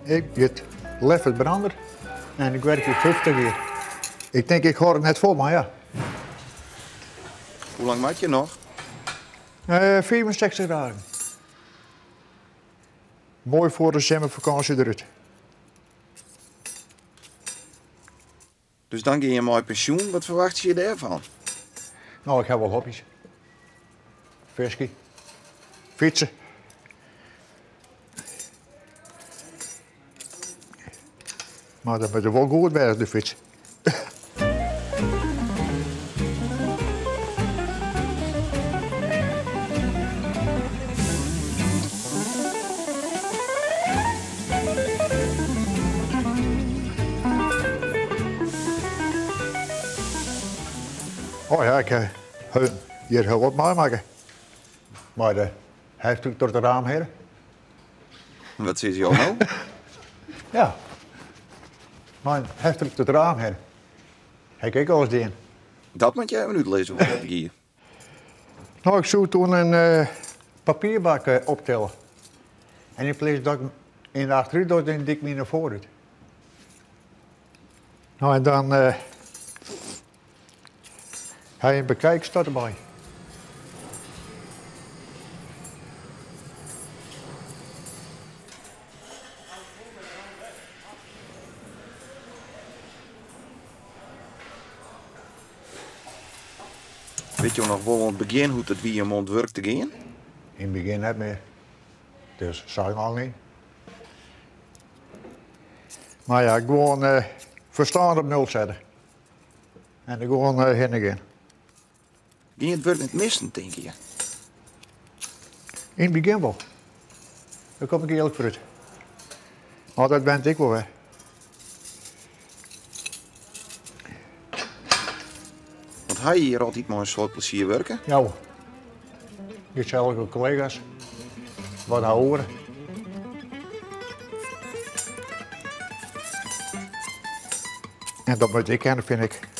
Ik het levert brander en ik werk hier 50 jaar. Ik denk ik hoor het net vol, maar ja. Hoe lang maak je nog? 64 dagen. Mooi voor de zomervakantie eruit. Dus dan ga je mooi pensioen. Wat verwacht je daarvan? Nou, ik heb wel hobby's. Viskie. Fietsen. Maar dat moet er wel goed bij, de fiets. Oh ja, ik hier heel wat mooi maken. Maar hij heeft natuurlijk door het raam heen. Wat zit je al nou? Ja. Maar hij heeft natuurlijk door het raam heen. Hij kijkt alles in. Dat moet jij even uitlezen wat ik hier. Nou, ik zou toen een papierbak optellen. En in plaats dat ik in de achteruit doe, dan dik ik me naar voren. Nou, en dan hij een bekijk staat erbij. Weet je nog wel aan het begin hoe het wie om werk te gaan? In het begin net meer. Dus zag ik al niet. Maar ja, gewoon verstaan op 0 zetten. En dan gewoon heen en gaan. Ging je het werk niet missen, denk je? In het begin wel. Daar kom ik eerlijk voor uit. Maar dat ben ik wel weer. Want hij hier altijd maar een soort plezier werken? Ja, je zelfde collega's. Wat ouder. En dat moet ik kennen, vind ik.